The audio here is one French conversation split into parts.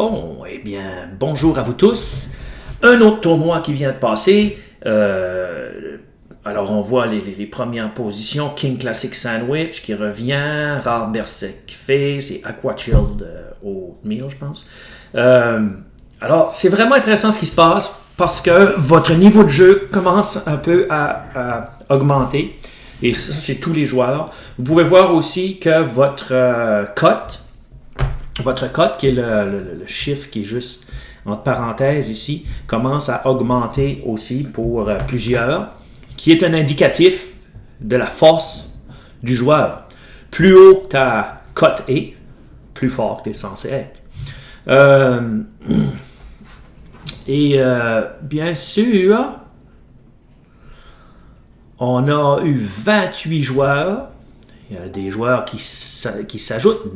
Bon, eh bien, bonjour à vous tous. Un autre tournoi qui vient de passer. Alors, on voit les premières positions. King Classic Sandwich qui revient. Rare Berserk Face et Aqua Chilled Oatmeal, je pense. Alors, c'est vraiment intéressant ce qui se passe parce que votre niveau de jeu commence un peu à augmenter. Et ça, c'est tous les joueurs. Vous pouvez voir aussi que votre cote, qui est le chiffre qui est juste entre parenthèses ici, commence à augmenter aussi pour plusieurs, qui est un indicatif de la force du joueur. Plus haut ta cote est, plus fort que tu es censé être. Bien sûr, on a eu 28 joueurs. Il y a des joueurs qui s'ajoutent,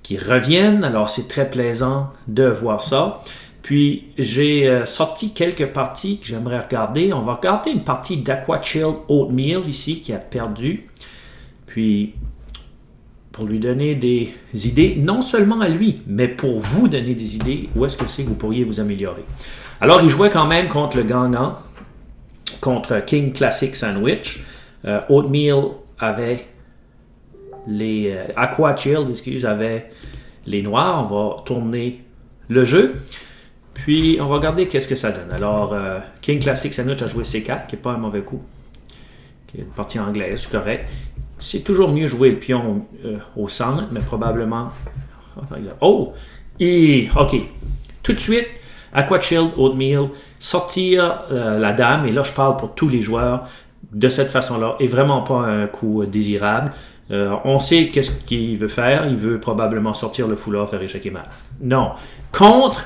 qui reviennent. Alors, c'est très plaisant de voir ça. Puis, j'ai sorti quelques parties que j'aimerais regarder. On va regarder une partie d'Aqua Chilled Oatmeal ici qui a perdu. Puis, pour lui donner des idées, non seulement à lui, mais pour vous donner des idées, où est-ce que c'est que vous pourriez vous améliorer. Alors, il jouait quand même contre le gagnant, contre King Classic Sandwich. Oatmeal avait les... Aqua Chilled, avait les noirs. On va tourner le jeu. Puis, on va regarder qu'est-ce que ça donne. Alors, King Classic Sandwich a joué C4, qui n'est pas un mauvais coup. Qui est une partie anglaise, c'est correct. C'est toujours mieux jouer le pion au centre, mais probablement... Oh! OK. Tout de suite, Aqua Chilled Oatmeal, sortir la dame, et là, je parle pour tous les joueurs, de cette façon-là, est vraiment pas un coup désirable. On sait qu'est-ce qu'il veut faire. Il veut probablement sortir le foulard, faire échec et mat. Non. Contre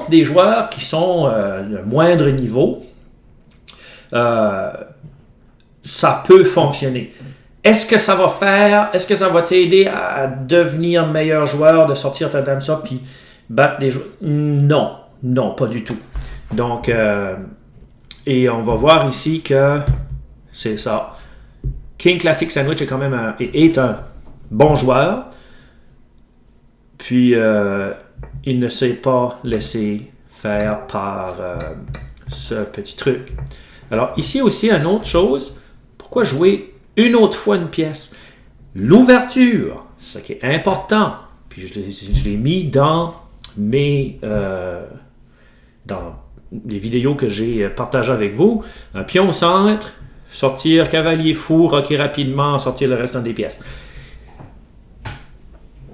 des joueurs qui sont de moindre niveau, ça peut fonctionner. Est-ce que ça va t'aider à devenir meilleur joueur, de sortir ta dame ça, puis battre des joueurs? Non, pas du tout. Donc, et on va voir ici que c'est ça. King Classic Sandwich est quand même un bon joueur. Puis, il ne s'est pas laissé faire par ce petit truc. Alors, ici aussi, une autre chose. Pourquoi jouer une autre fois une pièce? L'ouverture, ce qui est important. Puis, je l'ai mis dans dans les vidéos que j'ai partagées avec vous. Un pion au centre, sortir cavalier fou, rocker rapidement, sortir le restant des pièces.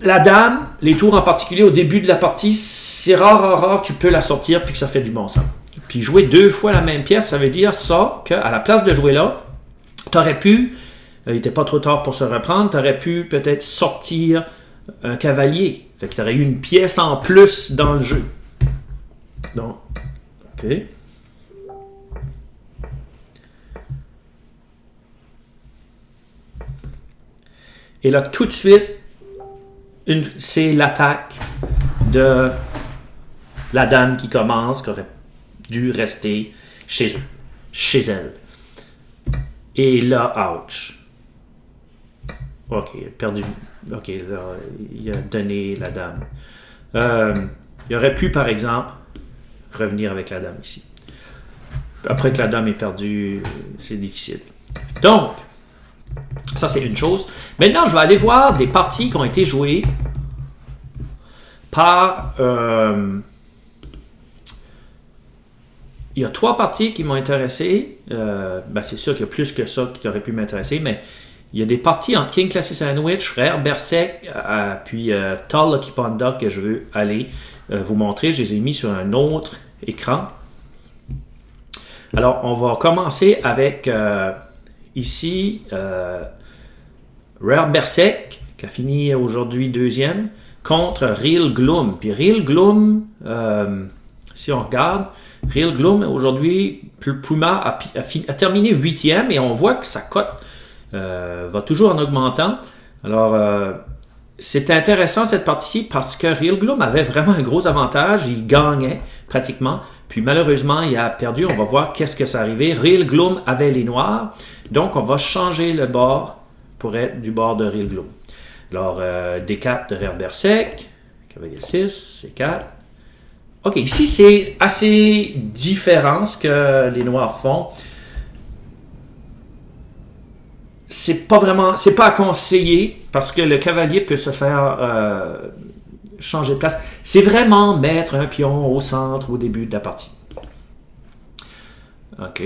La dame, les tours en particulier au début de la partie, c'est rare, tu peux la sortir puis que ça fait du bon sens. Puis jouer 2 fois la même pièce, ça veut dire ça, qu'à la place de jouer là, tu aurais pu, il n'était pas trop tard pour se reprendre, tu aurais pu peut-être sortir un cavalier. Fait que tu aurais eu une pièce en plus dans le jeu. Donc, OK. Et là, tout de suite, c'est l'attaque de la dame qui commence, qui aurait dû rester chez elle. Et là, ouch. OK, il a perdu. OK, là, il a donné la dame. Il aurait pu, par exemple, revenir avec la dame ici. Après que la dame est perdue, c'est difficile. Donc, ça, c'est une chose. Maintenant, je vais aller voir des parties qui ont été jouées par... il y a 3 parties qui m'ont intéressé. C'est sûr qu'il y a plus que ça qui aurait pu m'intéresser, mais il y a des parties entre King Classic Sandwich, Rare Berserk, puis Tall Lucky Panda que je veux aller vous montrer. Je les ai mis sur un autre écran. Alors, on va commencer avec... ici, Rare Berserk, qui a fini aujourd'hui 2e, contre Real Gloom. Puis Real Gloom, si on regarde, Real Gloom, aujourd'hui, Puma a terminé 8e et on voit que sa cote va toujours en augmentant. Alors, c'est intéressant cette partie-ci parce que Real Gloom avait vraiment un gros avantage. Il gagnait pratiquement. Puis malheureusement, il a perdu. On va voir qu'est-ce que ça arrivait. Real Gloom avait les noirs. Donc, on va changer le bord pour être du bord de Real Gloom. Alors, D4 de Rare Berserk, Cavalier 6, C4. OK, ici, c'est assez différent ce que les noirs font. C'est pas à conseiller parce que le cavalier peut se faire changer de place. C'est vraiment mettre un pion au centre au début de la partie. OK.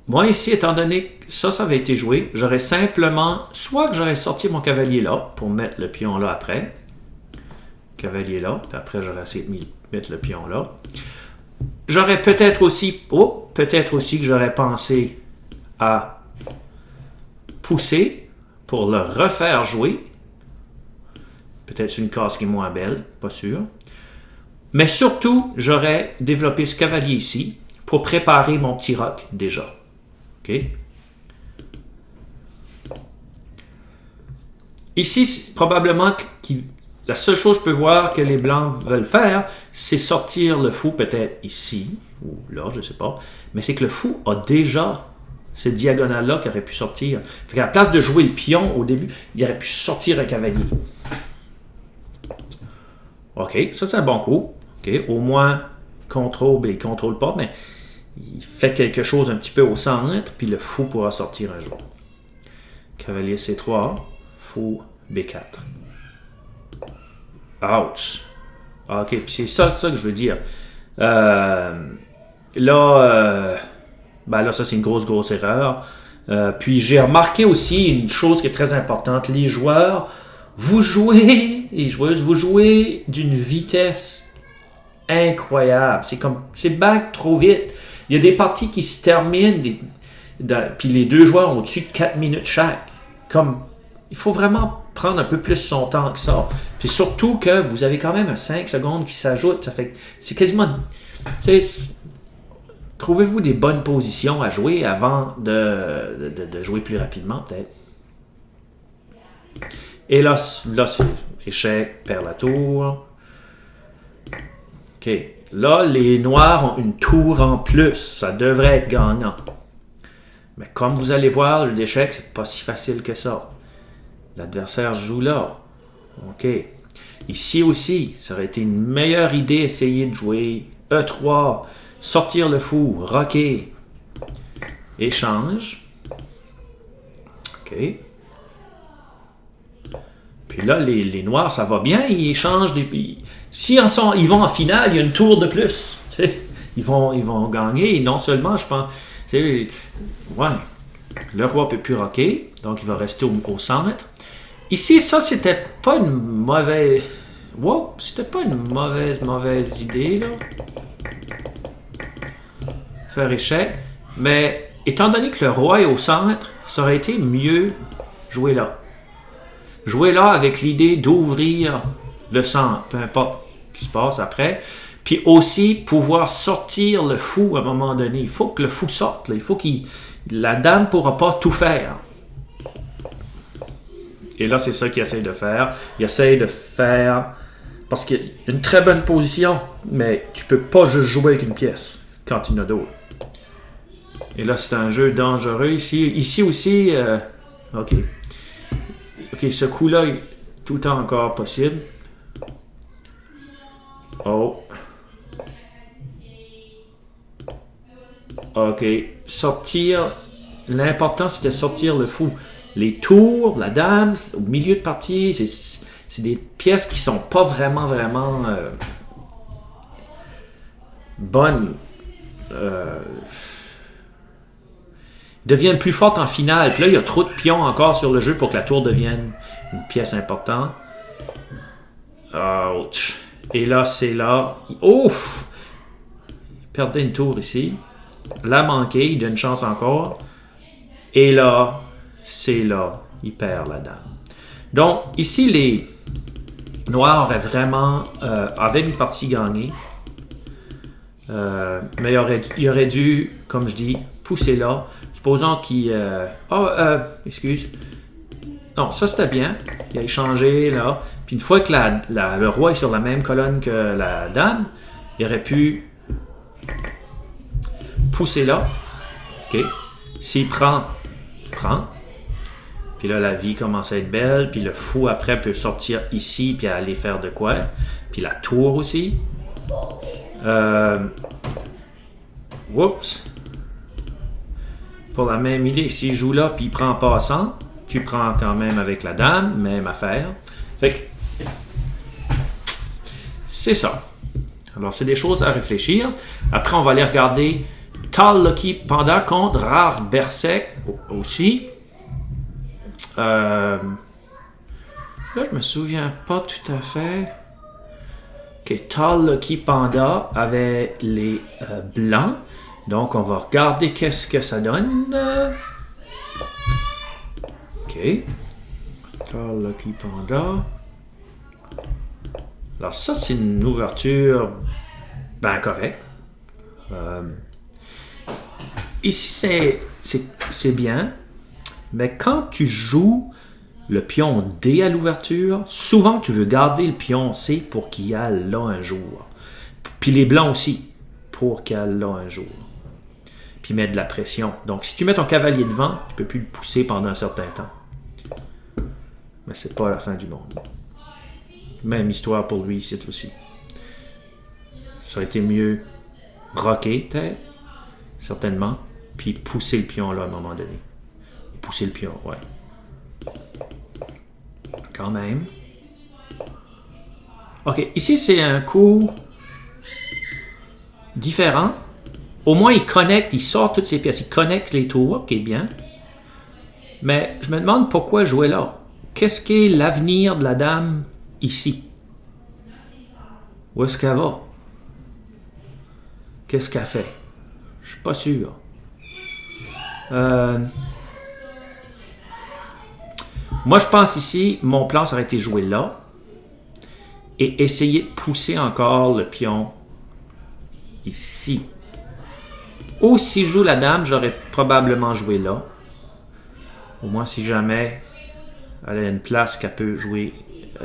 Moi, ici, étant donné que ça avait été joué, j'aurais simplement, soit que j'aurais sorti mon cavalier là, pour mettre le pion là après. Cavalier là, puis après, j'aurais essayé de mettre le pion là. J'aurais peut-être aussi que j'aurais pensé à pousser pour le refaire jouer. Peut-être une case qui est moins belle, pas sûr. Mais surtout, j'aurais développé ce cavalier ici pour préparer mon petit roc déjà. OK? Ici, probablement, la seule chose que je peux voir que les blancs veulent faire, c'est sortir le fou peut-être ici, ou là, je ne sais pas. Mais c'est que le fou a déjà cette diagonale-là qui aurait pu sortir. Fait qu'à la place de jouer le pion au début, il aurait pu sortir un cavalier. OK, ça c'est un bon coup. OK, au moins, il contrôle pas, mais il fait quelque chose un petit peu au centre, puis le fou pourra sortir un jour. Cavalier C3, fou B4. Ouch! OK, puis c'est ça que je veux dire. Là, ça c'est une grosse erreur. Puis j'ai remarqué aussi une chose qui est très importante. Les joueurs, les joueuses, vous jouez d'une vitesse incroyable. C'est back trop vite. Il y a des parties qui se terminent, puis les deux joueurs ont au-dessus de 4 minutes chaque. Il faut vraiment prendre un peu plus son temps que ça. Puis surtout que vous avez quand même un 5 secondes qui s'ajoute. Ça fait c'est quasiment... Trouvez-vous des bonnes positions à jouer avant de jouer plus rapidement, peut-être. Et là c'est échec, perd la tour. OK. Là, les noirs ont une tour en plus. Ça devrait être gagnant. Mais comme vous allez voir, le jeu d'échecs, c'est pas si facile que ça. L'adversaire joue là. OK. Ici aussi, ça aurait été une meilleure idée d'essayer de jouer E3, sortir le fou, rocker, échange. OK. Puis là, les noirs, ça va bien, ils échangent des... Si ils vont en finale, il y a une tour de plus. Ils vont gagner, et non seulement, je pense... Ouais. Le roi ne peut plus rocker, donc il va rester au centre. Ici, ça, c'était pas une mauvaise... Wow, c'était pas une mauvaise idée, là. Faire échec. Mais, étant donné que le roi est au centre, ça aurait été mieux jouer là. Jouer là avec l'idée d'ouvrir le centre, peu importe ce qui se passe après. Puis aussi, pouvoir sortir le fou à un moment donné. Il faut que le fou sorte. Là. Il faut la dame ne pourra pas tout faire. Et là, c'est ça qu'il essaie de faire. Il essaie de faire... Parce qu'il y a une très bonne position, mais tu peux pas juste jouer avec une pièce quand il y en a d'autres. Et là, c'est un jeu dangereux ici. Ici aussi... OK. OK, ce coup-là est tout le temps encore possible. Oh. OK. Sortir. L'important, c'était sortir le fou. Les tours, la dame, au milieu de partie, c'est des pièces qui sont pas vraiment bonnes. Deviennent plus fortes en finale. Puis là, il y a trop de pions encore sur le jeu pour que la tour devienne une pièce importante. Ouch. Et là, c'est là. Ouf! Il perdait une tour ici. L'a manqué, il donne une chance encore. Et là, c'est là. Il perd la dame. Donc, ici, les noirs avaient une partie gagnée. Mais il aurait dû, comme je dis, pousser là. Supposons qu'il... excuse. Non, ça c'était bien. Il a échangé là. Puis une fois que le roi est sur la même colonne que la dame, il aurait pu pousser là. OK. S'il prend. Puis là, la vie commence à être belle. Puis le fou, après, peut sortir ici puis aller faire de quoi. Puis la tour aussi. Oups. Pour la même idée, s'il joue là puis il prend en passant, tu prends quand même avec la dame, même affaire. Fait que c'est ça. Alors, c'est des choses à réfléchir. Après, on va aller regarder Tall Lucky Panda contre Rare Berserk aussi. Là, je me souviens pas tout à fait que Tall Lucky Panda avait les blancs. Donc, on va regarder qu'est-ce que ça donne. OK. Tall Lucky Panda. Alors, ça, c'est une ouverture correcte. Ici, c'est bien. Mais quand tu joues le pion D à l'ouverture, souvent, tu veux garder le pion C pour qu'il y aille là un jour. Puis les blancs aussi, pour qu'il y aille là un jour. Puis mettre de la pression. Donc, si tu mets ton cavalier devant, tu ne peux plus le pousser pendant un certain temps. Mais c'est pas la fin du monde. Même histoire pour lui ici aussi. Ça aurait été mieux rocker, peut-être, certainement, puis pousser le pion là à un moment donné. Pousser le pion, ouais. Quand même. OK, ici c'est un coup différent. Au moins il connecte, il sort toutes ses pièces, il connecte les tours, qui est bien. Mais je me demande pourquoi jouer là. Qu'est-ce qu'est l'avenir de la dame ici? Où est-ce qu'elle va? Qu'est-ce qu'elle fait? Je suis pas sûr. Moi, je pense ici, mon plan, ça aurait été jouer là et essayer de pousser encore le pion ici. Ou si je joue la dame, j'aurais probablement joué là. Au moins, si jamais elle a une place qu'elle peut jouer,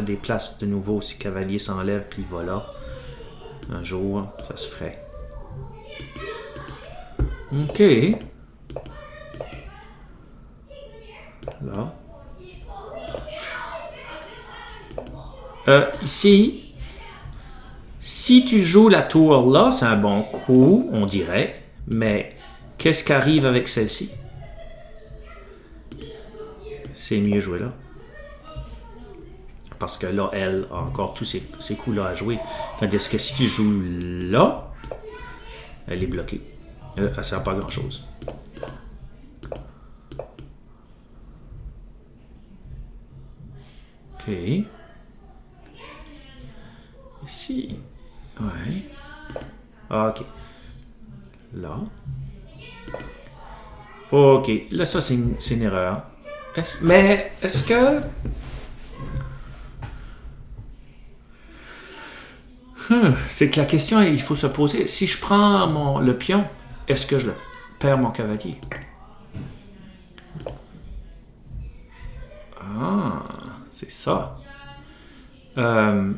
des places de nouveau, si cavalier s'enlève puis il va là. Un jour, ça se ferait. OK. Là. Ici, si tu joues la tour là, c'est un bon coup, on dirait. Mais qu'est-ce qui arrive avec celle-ci? C'est mieux jouer là. Parce que là, elle a encore tous ces coups-là à jouer. Tandis que si tu joues là, elle est bloquée. Elle ne sert pas à grand-chose. OK. Ici. Ouais. OK. Là. OK. Là, ça, c'est une erreur. Mais est-ce que... c'est que la question, il faut se poser. Si je prends le pion, est-ce que je perds mon cavalier? Ah, c'est ça. Je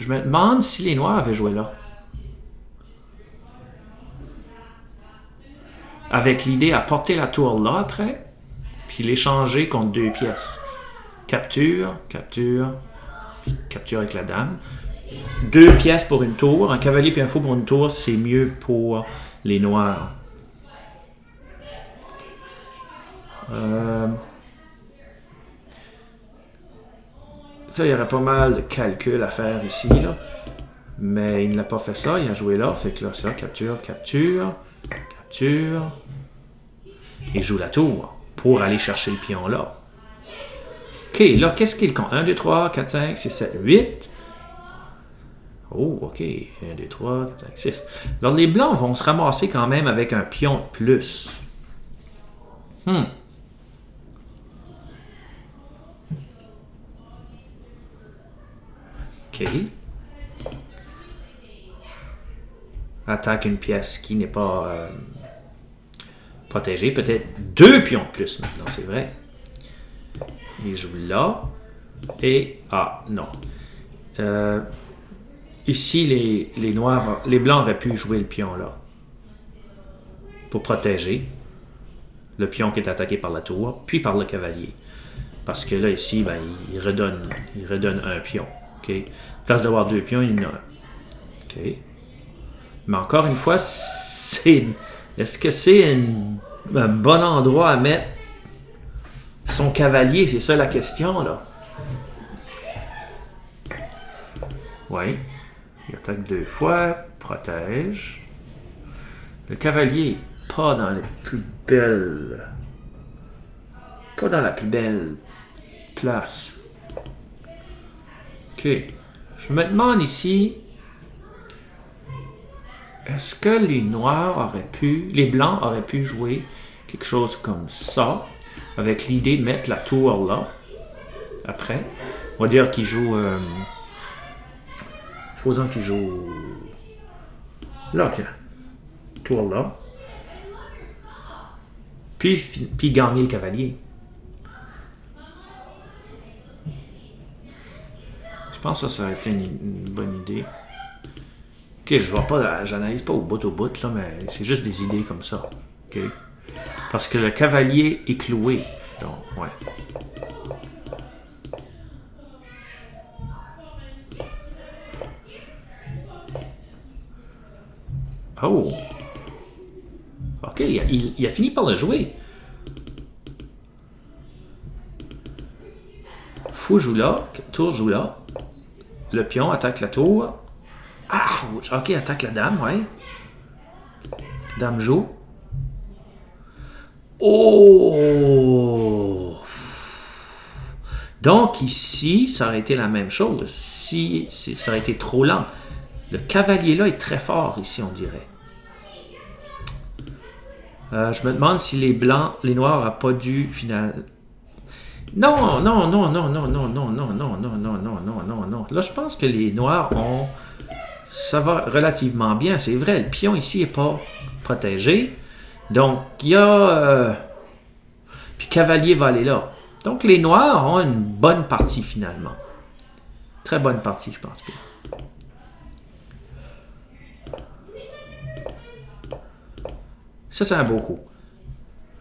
me demande si les noirs avaient joué là. Avec l'idée à porter la tour là après, puis l'échanger contre 2 pièces. Capture, capture, puis capture avec la dame. 2 pièces pour une tour. Un cavalier puis un fou pour une tour, c'est mieux pour les noirs. Ça, il y aurait pas mal de calculs à faire ici, là. Mais il n'a pas fait ça, il a joué là. Fait que là, ça, capture, capture, capture. Il joue la tour pour aller chercher le pion là. OK, là, qu'est-ce qu'il compte? 1, 2, 3, 4, 5, 6, 7, 8. Oh, OK. 1, 2, 3, 4, 5, 6. Alors, les blancs vont se ramasser quand même avec un pion de plus. OK. Attaque une pièce qui n'est pas protégée. Peut-être 2 pions de plus maintenant, c'est vrai. Il joue là. Et... ah, non. Ici, les noirs... les blancs auraient pu jouer le pion là. Pour protéger. le pion qui est attaqué par la tour, puis par le cavalier. Parce que là, ici, ben, il redonne un pion. Okay? En place d'avoir 2 pions, il y en a un. Okay? Mais encore une fois, est-ce que c'est un bon endroit à mettre son cavalier? C'est ça la question, là. Oui. Il attaque 2 fois, protège. Le cavalier n'est pas dans les plus belles... Pas dans la plus belle place. OK. Je me demande ici... Est-ce que les blancs auraient pu jouer quelque chose comme ça, avec l'idée de mettre la tour là, après. On va dire qu'ils jouent... supposons qu'ils jouent... Là, tiens. Tour là. Puis gagner le cavalier. Je pense que ça aurait été une bonne idée. Ok, j'analyse pas au bout, là, mais c'est juste des idées comme ça. Ok? Parce que le cavalier est cloué. Donc, ouais. Oh! Ok, il a fini par le jouer. Fou joue là, tour joue là. Le pion attaque la tour. Ah! Ok, attaque la dame, ouais. Dame joue. Oh! Donc ici, ça aurait été la même chose. Ça aurait été trop lent. Le cavalier là est très fort ici, on dirait. Je me demande si les noirs n'auraient pas dû finalement... Non. Là, je pense que les noirs ont... Ça va relativement bien, c'est vrai. Le pion ici n'est pas protégé. Donc, il y a... Puis cavalier va aller là. Donc, les noirs ont une bonne partie finalement. Très bonne partie, je pense bien. Ça, c'est un beau coup.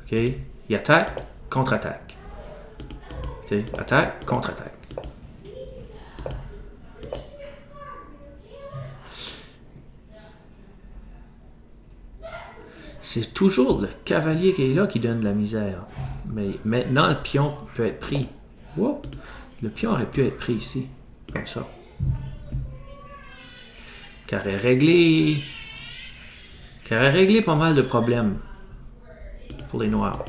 OK? Il attaque, contre-attaque. OK? Attaque, contre-attaque. C'est toujours le cavalier qui est là qui donne de la misère. Mais maintenant, le pion peut être pris. Wow. Le pion aurait pu être pris ici. Comme ça. Carré réglé. Qui aurait réglé pas mal de problèmes pour les noirs.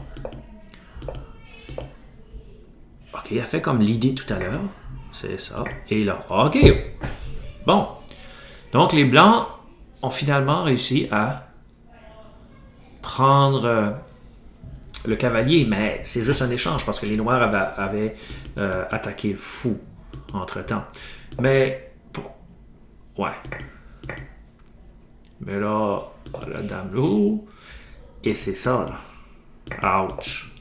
Ok, il a fait comme l'idée tout à l'heure. C'est ça. Et là, ok. Bon. Donc, les blancs ont finalement réussi à prendre le cavalier, mais c'est juste un échange parce que les noirs avaient attaqué le fou entre-temps. Mais, ouais. Mais là, la dame loup, et c'est ça, là. Ouch.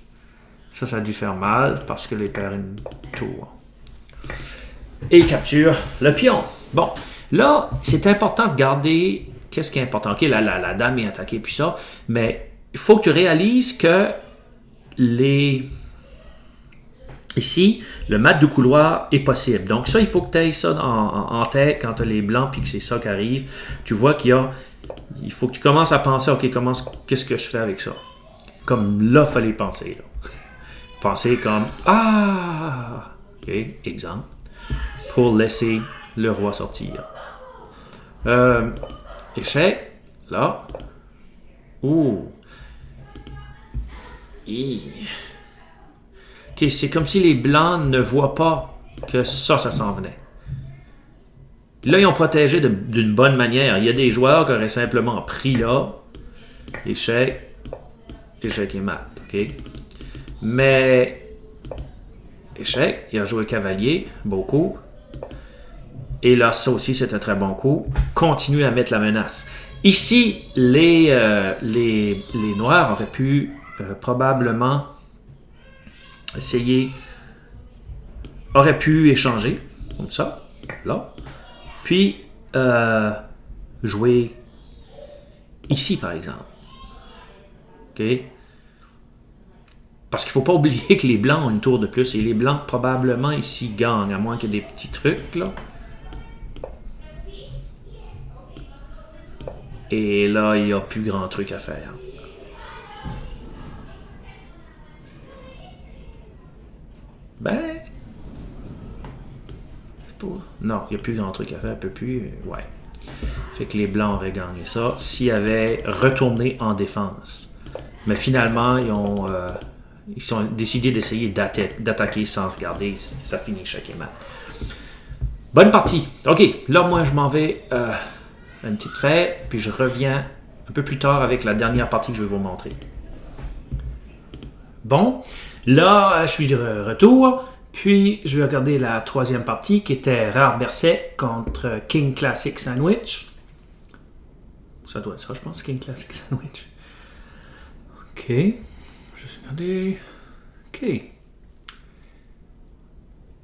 Ça a dû faire mal parce que les perd une tour. Et il capture le pion. Bon, là, c'est important de garder... Qu'est-ce qui est important? OK, la dame est attaquée, puis ça, mais il faut que tu réalises que ici, le mat de couloir est possible. Donc ça, il faut que tu aies ça en tête quand tu as les blancs, puis que c'est ça qui arrive. Tu vois il faut que tu commences à penser, OK, qu'est-ce que je fais avec ça? Comme là, il fallait penser. Là. Penser comme, OK, exemple, pour laisser le roi sortir. Échec, là. Ouh. OK, c'est comme si les blancs ne voient pas que ça s'en venait. Là, ils ont protégé d'une bonne manière. Il y a des joueurs qui auraient simplement pris là. Échec. Échec et mat. OK? Mais... Échec. Il a joué cavalier. Beau coup. Et là, ça aussi, c'est un très bon coup. Continue à mettre la menace. Ici, les noirs auraient pu probablement auraient pu échanger, comme ça, là. Puis, jouer ici, par exemple. OK? Parce qu'il ne faut pas oublier que les blancs ont une tour de plus. Et les blancs, probablement, ici, gagnent. À moins qu'il y ait des petits trucs, là. Et là, il n'y a plus grand truc à faire. Ben... Non, il n'y a plus grand truc à faire. Il peut plus... Ouais. Fait que les blancs auraient gagné ça s'ils avaient retourné en défense. Mais finalement, ils ont décidé d'essayer d'attaquer sans regarder. Ça finit échec-et-mat. Bonne partie. OK, là, moi, je m'en vais à une petite fête, puis je reviens un peu plus tard avec la dernière partie que je vais vous montrer. Bon, là, je suis de retour, puis je vais regarder la troisième partie qui était Rare Berserk contre King Classic Sandwich. Ça doit être ça, je pense, King Classic Sandwich. OK. Je vais regarder. OK.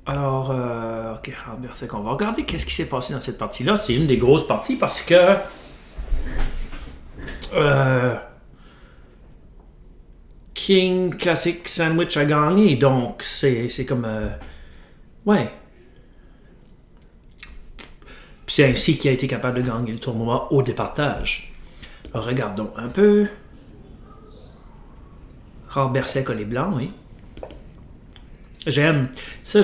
Alors, OK, Rare Berserk, on va regarder qu'est-ce qui s'est passé dans cette partie-là. C'est une des grosses parties parce que King Classic Sandwich a gagné, donc c'est comme... ouais. Puis c'est ainsi qu'il a été capable de gagner le tournoi au départage. Alors, regardons un peu. Rare Berserk a les blancs, oui. J'aime ça.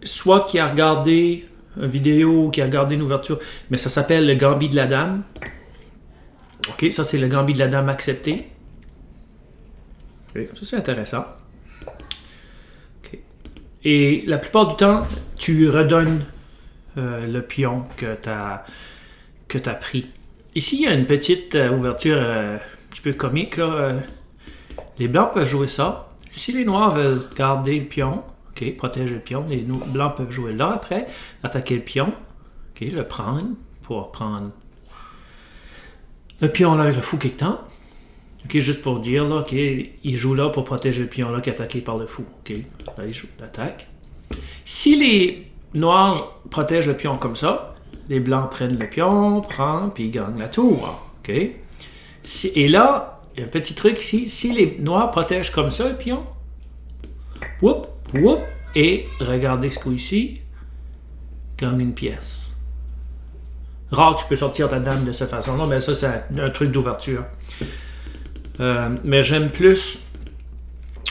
Soit qui a regardé une vidéo ou qui a regardé une ouverture, mais ça s'appelle le Gambit de la Dame. OK, ça c'est le Gambit de la Dame accepté. Okay, ça c'est intéressant. Okay. Et la plupart du temps, tu redonnes le pion que tu as pris. Ici, il y a une petite ouverture un petit peu comique, là. Les blancs peuvent jouer ça. Si les noirs veulent garder le pion, OK, protéger le pion, les blancs peuvent jouer là après, attaquer le pion, OK, le prendre, pour prendre le pion là avec le fou quelque temps. OK, juste pour dire, là, OK, il joue là pour protéger le pion là qui est attaqué par le fou. OK, là, il joue l'attaque. Si les noirs protègent le pion comme ça, les blancs prennent le pion, prennent, puis ils gagnent la tour. OK? Et là, il y a un petit truc ici. Si les noirs protègent comme ça le pion, whoop, whoop, et regardez ce coup ici, gagne une pièce. Rare, tu peux sortir ta dame de cette façon-là, mais ça, c'est un truc d'ouverture. Mais j'aime plus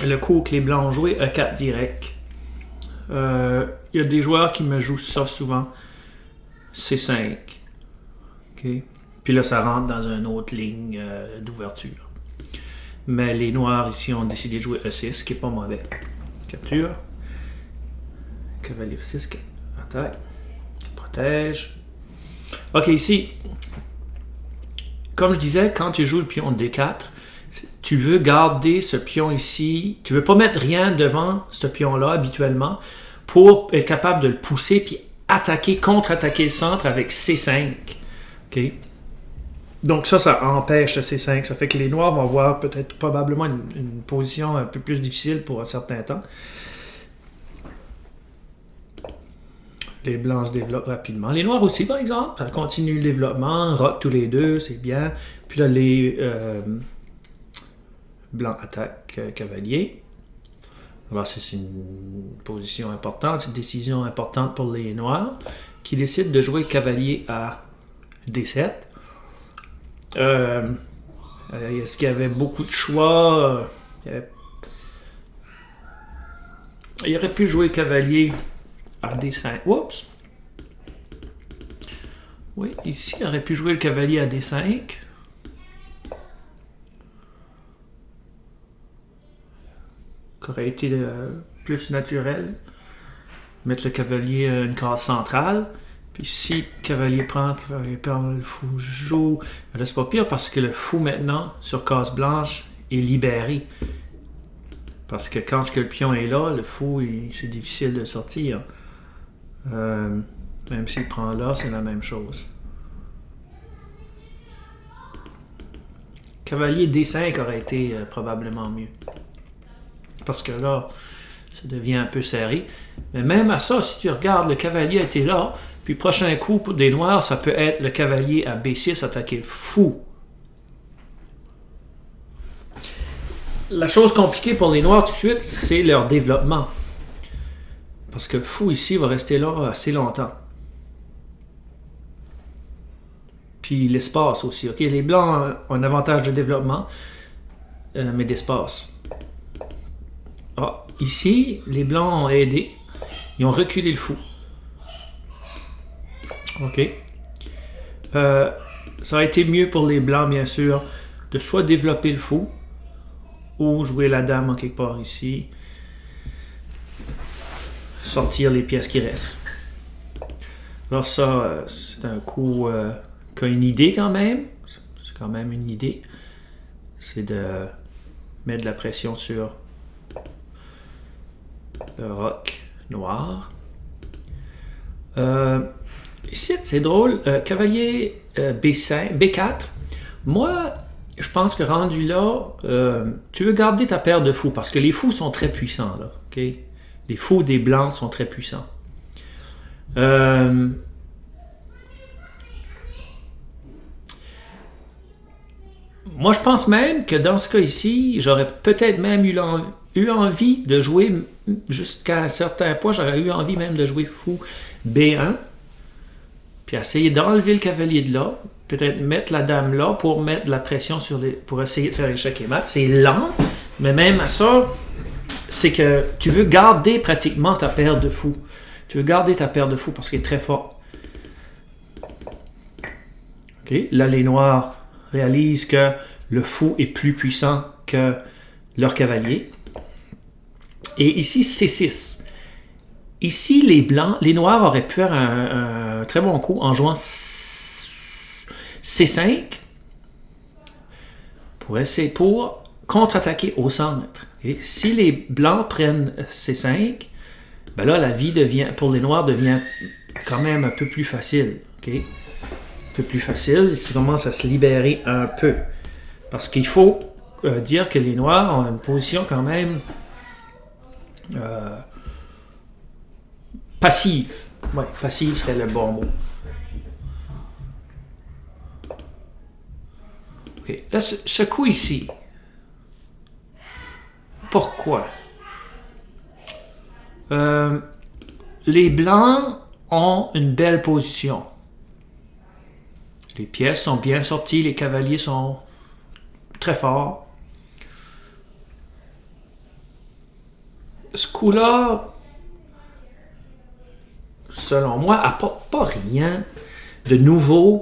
le coup que les blancs ont joué, E4 direct. Il y a des joueurs qui me jouent ça souvent. C5. OK. Puis là, ça rentre dans une autre ligne d'ouverture. Mais les noirs ici ont décidé de jouer E6, ce qui n'est pas mauvais. Capture. Cavalier F6. Attaque. Protège. OK, ici. Comme je disais, quand tu joues le pion D4, tu veux garder ce pion ici. Tu ne veux pas mettre rien devant ce pion-là habituellement pour être capable de le pousser puis attaquer, contre-attaquer le centre avec C5. OK? Donc ça empêche le C5. Ça fait que les noirs vont avoir peut-être probablement une position un peu plus difficile pour un certain temps. Les blancs se développent rapidement. Les noirs aussi, par exemple. Ça continue le développement. Rock tous les deux, c'est bien. Puis là, les blancs attaquent cavalier. Alors, c'est une position importante, une décision importante pour les noirs qui décident de jouer cavalier à D7. Est-ce qu'il y avait beaucoup de choix? Il aurait pu jouer cavalier à D5. Oups! Oui, ici, il aurait pu jouer le cavalier à D5. Qui aurait été plus naturel. Mettre le cavalier à une case centrale. Puis si le cavalier prend, cavalier perd, le fou joue. Là, c'est pas pire parce que le fou maintenant, sur case blanche, est libéré. Parce que quand le pion est là, le fou, c'est difficile de sortir. Même s'il prend là, c'est la même chose. Cavalier D5 aurait été probablement mieux. Parce que là, ça devient un peu serré. Mais même à ça, si tu regardes, le cavalier était là, puis prochain coup pour des noirs, ça peut être le cavalier à B6 attaquer le fou. la chose compliquée pour les noirs tout de suite, c'est leur développement. Parce que fou ici va rester là assez longtemps. Puis l'espace aussi. Ok, les blancs ont un avantage de développement, mais d'espace. Ah, ici, les blancs ont aidé. Ils ont reculé le fou. Ok. Ça a été mieux pour les blancs, bien sûr, de soit développer le fou ou jouer la dame en quelque part ici. Sortir les pièces qui restent. Alors ça, c'est un coup qui a une idée quand même. C'est quand même une idée. C'est de mettre de la pression sur le roc noir. Ici, c'est drôle. Cavalier B5, B4. Moi, je pense que rendu là, tu veux garder ta paire de fous parce que les fous sont très puissants. Là, okay? Les fous des blancs sont très puissants. Moi, je pense même que dans ce cas ici, j'aurais peut-être même eu envie de jouer jusqu'à un certain point. J'aurais eu envie même de jouer fou B1. Puis essayer d'enlever le cavalier de là. Peut-être mettre la dame là pour mettre de la pression pour essayer de faire échec et mat. C'est lent, mais même à ça, c'est que tu veux garder pratiquement ta paire de fous. Tu veux garder ta paire de fous parce qu'elle est très forte. Okay. Là, les noirs réalisent que le fou est plus puissant que leur cavalier. Et ici, C6. Ici, les noirs auraient pu faire un très bon coup en jouant C5 pour contre-attaquer au centre. Okay? Si les blancs prennent C5, ben là, la vie pour les noirs devient quand même un peu plus facile. Okay? Un peu plus facile, ils commencent à se libérer un peu. Parce qu'il faut dire que les noirs ont une position quand même passive. Ouais, passive serait le bon mot. Okay. Là, ce coup ici, pourquoi? Les blancs ont une belle position. Les pièces sont bien sorties, les cavaliers sont très forts. Ce coup-là, selon moi, apporte pas rien de nouveau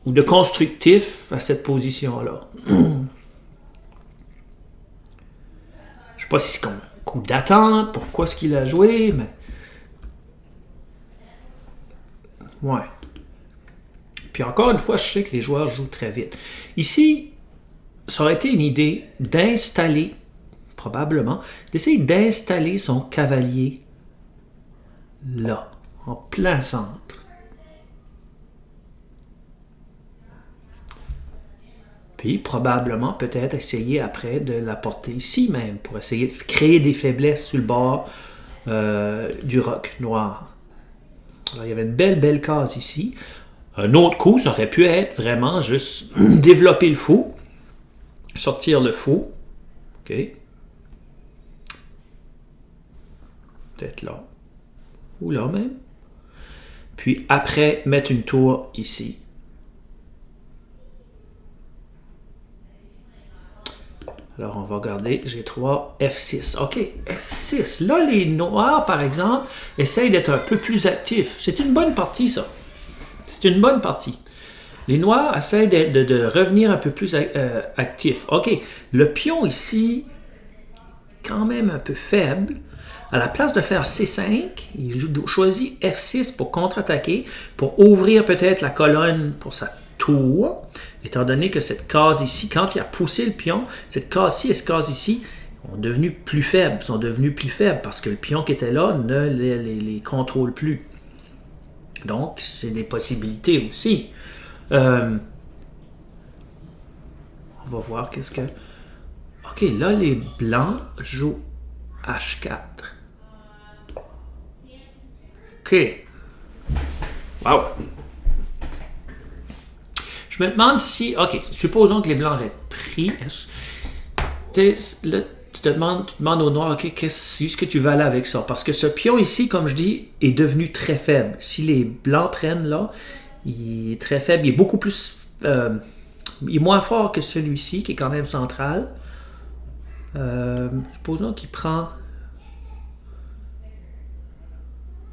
ou de constructif à cette position-là. Je sais pas si c'est comme un coup d'attente, pourquoi est-ce qu'il a joué, mais... Ouais. Puis encore une fois, je sais que les joueurs jouent très vite. Ici, ça aurait été une idée d'installer, probablement, d'essayer d'installer son cavalier là, en plein centre. Puis probablement peut-être essayer après de l'apporter ici même, pour essayer de créer des faiblesses sur le bord du roc noir. Alors, il y avait une belle case ici. Un autre coup, ça aurait pu être vraiment juste développer le fou, sortir le fou. OK. Peut-être là. Ou là même. Puis après, mettre une tour ici. Alors, on va regarder G3, F6. OK, F6. Là, les noirs, par exemple, essayent d'être un peu plus actifs. C'est une bonne partie, ça. C'est une bonne partie. Les noirs essayent de revenir un peu plus actifs. OK, le pion ici, quand même un peu faible. À la place de faire C5, il choisit F6 pour contre-attaquer, pour ouvrir peut-être la colonne pour sa tour, étant donné que cette case ici, quand il a poussé le pion, cette case-ci et cette case ici sont devenus plus faibles parce que le pion qui était là ne les contrôle plus. Donc, c'est des possibilités aussi. On va voir qu'est-ce que... OK, là, les blancs jouent H4. OK. Wow. Je Je me demande si... OK, supposons que les blancs auraient pris... Là, tu demandes au noir, OK, qu'est-ce que tu vas aller avec ça? Parce que ce pion ici, comme je dis, est devenu très faible. Si les blancs prennent là, il est très faible. Il est beaucoup plus... il est moins fort que celui-ci, qui est quand même central. Supposons qu'il prend...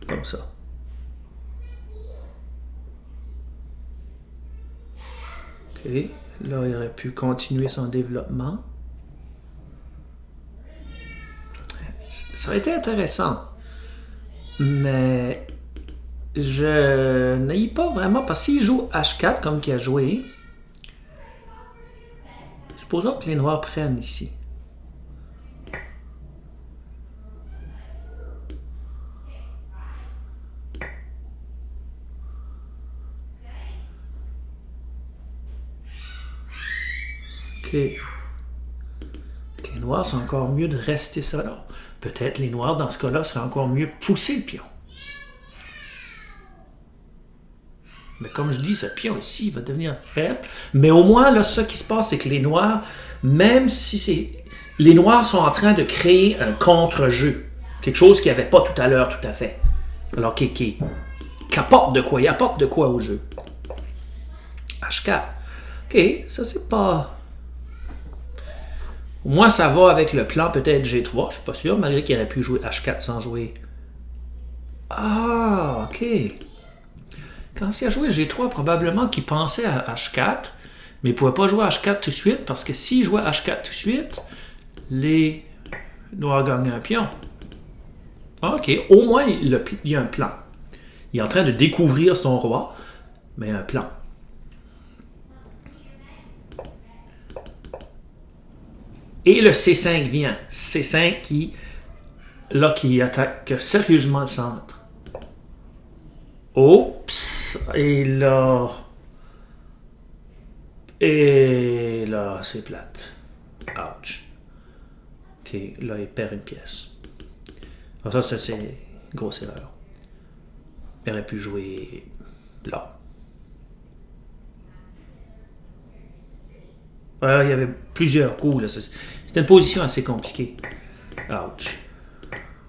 comme ça. OK. Là, il aurait pu continuer son développement. Ça aurait été intéressant. Mais je n'aille pas vraiment. Parce qu'il joue H4 comme qu'il a joué. Supposons que les noirs prennent ici. OK. Les noirs, c'est encore mieux de rester ça là. Peut-être les noirs, dans ce cas-là, serait encore mieux pousser le pion. Mais comme je dis, ce pion ici va devenir faible. Mais au moins, là, ce qui se passe, c'est que les noirs, même si c'est... Les noirs sont en train de créer un contre-jeu. Quelque chose qu'il n'y avait pas tout à l'heure, tout à fait. Alors, qui apporte de quoi? Il apporte de quoi au jeu? H4. OK, ça, c'est pas... Au moins, ça va avec le plan peut-être G3. Je suis pas sûr, malgré qu'il aurait pu jouer H4 sans jouer. Ah, OK. Quand il a joué G3, probablement qu'il pensait à H4, mais il ne pouvait pas jouer H4 tout de suite, parce que s'il jouait H4 tout de suite, les noirs gagnaient un pion. OK, au moins, il y a un plan. Il est en train de découvrir son roi, mais un plan. Et le C5 vient. C5 qui attaque sérieusement le centre. Oups! Et là, c'est plate. Ouch. OK, là, il perd une pièce. Alors ça, c'est une grosse erreur. Il aurait pu jouer là. Il y avait plusieurs coups. C'était une position assez compliquée. Ouch.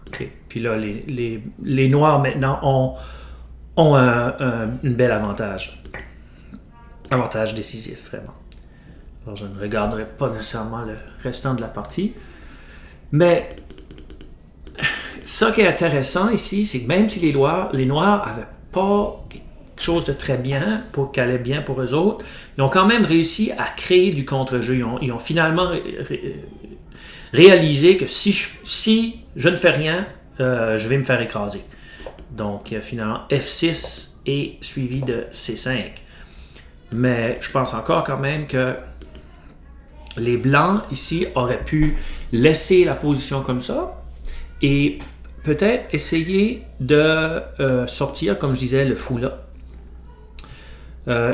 OK. Puis là, les noirs maintenant ont un bel avantage. Avantage décisif, vraiment. Alors, je ne regarderai pas nécessairement le restant de la partie. Mais ça qui est intéressant ici, c'est que même si les noirs n'avaient pas quelque chose de très bien, qui allait bien pour eux autres, ils ont quand même réussi à créer du contre-jeu. Ils ont finalement réalisé que si je ne fais rien, je vais me faire écraser. Donc, finalement, F6 est suivi de C5. Mais je pense encore quand même que les blancs, ici, auraient pu laisser la position comme ça et peut-être essayer de sortir, comme je disais, le fou là.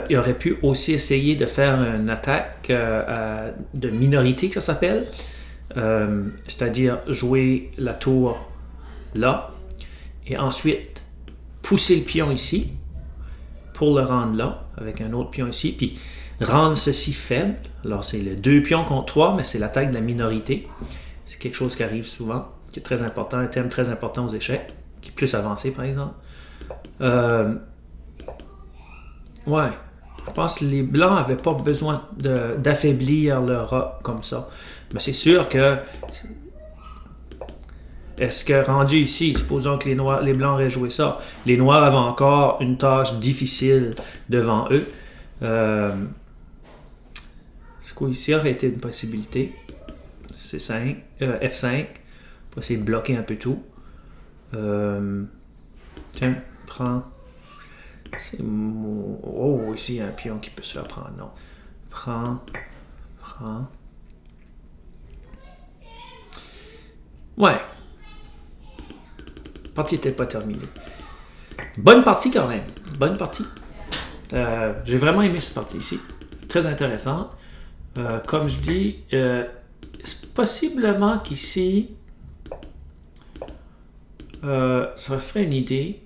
Il aurait pu aussi essayer de faire une attaque de minorité, que ça s'appelle. C'est-à-dire jouer la tour là et ensuite pousser le pion ici pour le rendre là avec un autre pion ici, puis rendre ceci faible. Alors c'est le 2 pions contre 3, mais c'est l'attaque de la minorité. C'est quelque chose qui arrive souvent, qui est très important, un thème très important aux échecs, qui est plus avancé par exemple. Ouais, je pense que les blancs n'avaient pas besoin d'affaiblir leur rat comme ça. Mais c'est sûr que est-ce que rendu ici, supposons que les blancs auraient joué ça, les noirs avaient encore une tâche difficile devant eux. Ce coup ici aurait été une possibilité. C5, F5, pour essayer de bloquer un peu tout. Tiens, prends. Oh, ici il y a un pion qui peut se faire prendre. Non. Prends. Ouais. La partie n'était pas terminée. Bonne partie quand même. Bonne partie. J'ai vraiment aimé cette partie ici. Très intéressante. Comme je dis, possiblement qu'ici, ça serait une idée.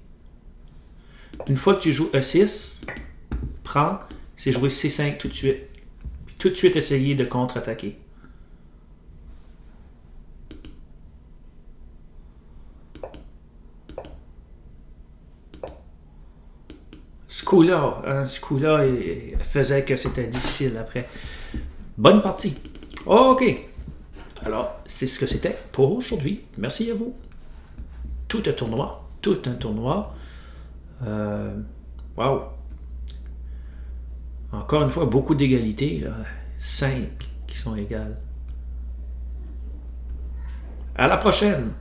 Une fois que tu joues E6, prends c'est jouer C5 tout de suite. Puis tout de suite essayer de contre-attaquer. Ce coup-là, faisait que c'était difficile après. Bonne partie. OK. Alors, c'est ce que c'était pour aujourd'hui. Merci à vous. Tout un tournoi. Tout un tournoi. Wow. Encore une fois, beaucoup d'égalité. 5 qui sont égales. À la prochaine.